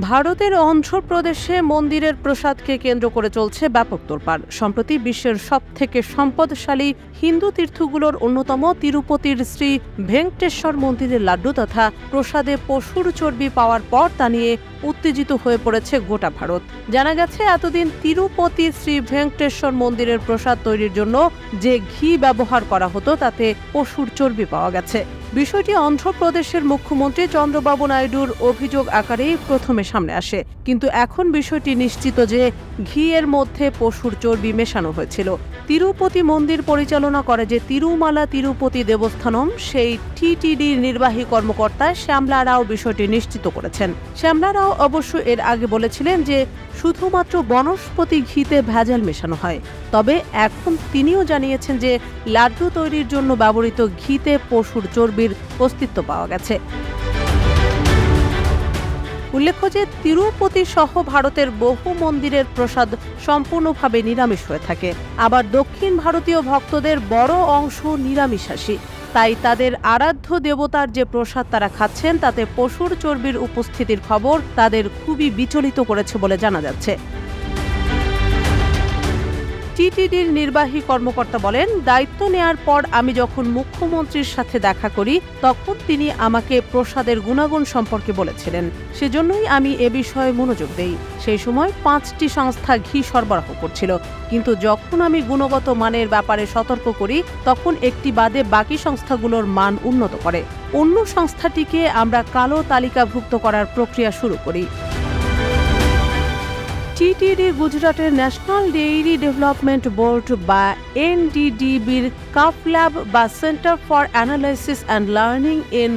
ভারতের অন্ধ্রপ্রদেশে মন্দিরের প্রসাদকে কেন্দ্র করে চলছে ব্যাপক তোলপাড়। সম্প্রতি বিশ্বের সবথেকে সম্পদশালী হিন্দু তীর্থগুলোর অন্যতম তিরুপতির শ্রী ভেঙ্কটেশ্বর মন্দিরের লাড্ডু তথা প্রসাদে পশুর চর্বি পাওয়ার পর তা নিয়ে উত্তেজিত হয়ে পড়েছে গোটা ভারত। জানা গেছে, এতদিন তিরুপতি শ্রী ভেঙ্কটেশ্বর মন্দিরের প্রসাদ তৈরির জন্য যে ঘি ব্যবহার করা হতো তাতে পশুর চর্বি পাওয়া গেছে। বিষয়টি অন্ধ্রপ্রদেশের মুখ্যমন্ত্রী চন্দ্রবাবু নাইডুর অভিযোগ আকারেই প্রথমে সামনে আসে, কিন্তু এখন বিষয়টি নিশ্চিত যে ঘিয়ের মধ্যে পশুর চর্বি মেশানো হয়েছিল। তিরুপতি মন্দির পরিচালনা করে যে তিরুমালা তিরুপতি দেবস্থানম, সেই টিটিডির নির্বাহী কর্মকর্তা শ্যামলা রাও বিষয়টি নিশ্চিত করেছেন। শ্যামলা রাও অবশ্য এর আগে বলেছিলেন যে শুধুমাত্র বনস্পতি ঘিতে ভেজাল মেশানো হয়, তবে এখন তিনিও জানিয়েছেন যে লাড্ডু তৈরির জন্য ব্যবহৃত ঘিতে পশুর চর্বির অস্তিত্ব পাওয়া গেছে। উল্লেখ্য যে তিরুপতি সহ ভারতের বহু মন্দিরের প্রসাদ সম্পূর্ণভাবে নিরামিষ হয়ে থাকে, আবার দক্ষিণ ভারতীয় ভক্তদের বড় অংশ নিরামিষাশী। তাই তাদের আরাধ্য দেবতার যে প্রসাদ তারা খাচ্ছেন তাতে পশুর চর্বির উপস্থিতির খবর তাদের খুবই বিচলিত করেছে বলে জানা যাচ্ছে। টিটিডির নির্বাহী কর্মকর্তা বলেন, দায়িত্ব নেয়ার পর আমি যখন মুখ্যমন্ত্রীর সাথে দেখা করি তখন তিনি আমাকে প্রসাদের গুণাগুণ সম্পর্কে বলেছিলেন, সেজন্যই আমি এ বিষয়ে মনোযোগ দেই। সেই সময় 5টি সংস্থা ঘি সরবরাহ করছিল, কিন্তু যখন আমি গুণগত মানের ব্যাপারে সতর্ক করি তখন একটি বাদে বাকি সংস্থাগুলোর মান উন্নত করে অন্য সংস্থাটিকে আমরা কালো তালিকাভুক্ত করার প্রক্রিয়া শুরু করি। টিটিডি গুজরাটের ন্যাশনাল ডেইরি ডেভেলপমেন্ট বোর্ড বা এনডিডিবির কাফ ল্যাব বা centre for analysis and learning in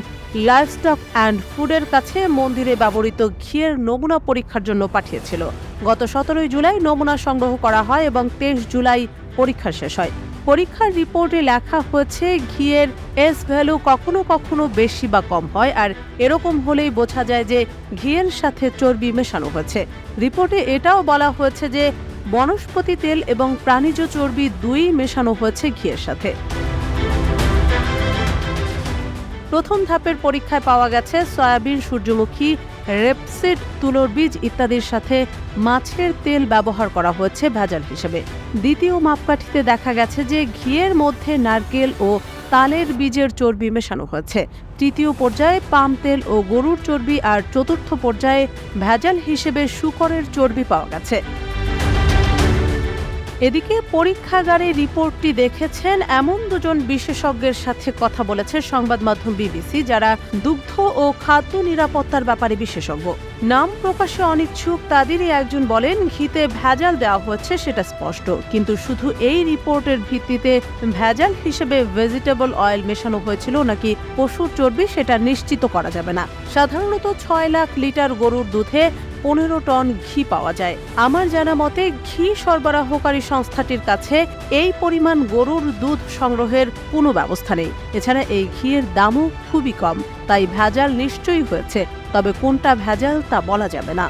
livestock and ফুডের কাছে মন্দিরে ব্যবহৃত ঘিয়ের নমুনা পরীক্ষার জন্য পাঠিয়েছিল। গত 17 জুলাই নমুনা সংগ্রহ করা হয় এবং 23 জুলাই পরীক্ষা শেষ হয়। পরীক্ষার রিপোর্টে লেখা হয়েছে ঘিয়ের এস ভ্যালু কখনো কখনো বেশি বা কম হয়, আর এরকম হলেই বোঝা যায় যে ঘিয়ের সাথে চর্বি মেশানো হয়েছে। রিপোর্টে এটাও বলা হয়েছে যে বনস্পতি তেল এবং প্রাণীজ চর্বি দুই মেশানো হয়েছে ঘিয়ের সাথে। প্রথম ধাপের পরীক্ষায় পাওয়া গেছে সয়াবিন, সূর্যমুখী, রেপসিড, তুলোর বীজ ইত্যাদির সাথে মাছের তেল ব্যবহার করা হয়েছে ভেজাল হিসেবে। দ্বিতীয় মাপকাঠিতে দেখা গেছে যে ঘিয়ের মধ্যে নারকেল ও তালের বীজের চর্বি মেশানো হয়েছে। তৃতীয় পর্যায়ে পাম তেল ও গরুর চর্বি, আর চতুর্থ পর্যায়ে ভেজাল হিসেবে শূকরের চর্বি পাওয়া গেছে। এদিকে পরীক্ষাগারে রিপোর্টটি দেখেছেন এমন দুজন বিশেষজ্ঞের সাথে কথা বলেছে সংবাদ মাধ্যম বিবিসি, যারা দুগ্ধ ও খাদ্য নিরাপত্তার ব্যাপারে বিশেষজ্ঞ। নাম প্রকাশে অনিচ্ছুক তাদেরই একজন বলেন, ঘিতে ভেজাল দেওয়া হচ্ছে সেটা স্পষ্ট, কিন্তু শুধু এই রিপোর্টের ভিত্তিতে ভেজাল হিসেবে ভেজিটেবল অয়েল মেশানো হয়েছিল নাকি পশুর চর্বি সেটা নিশ্চিত করা যাবে না। সাধারণত 6 লাখ লিটার গরুর দুধে 15 টন ঘি পাওয়া যায়। আমার জানা মতে ঘি সরবরাহকারী সংস্থাটির কাছে এই পরিমাণ গরুর দুধ সংগ্রহের কোনো ব্যবস্থা নেই। এছাড়া এই ঘিয়ের দামও খুবই কম, তাই ভেজাল নিশ্চয়ই হয়েছে, তবে কোনটা ভেজাল তা বলা যাবে না।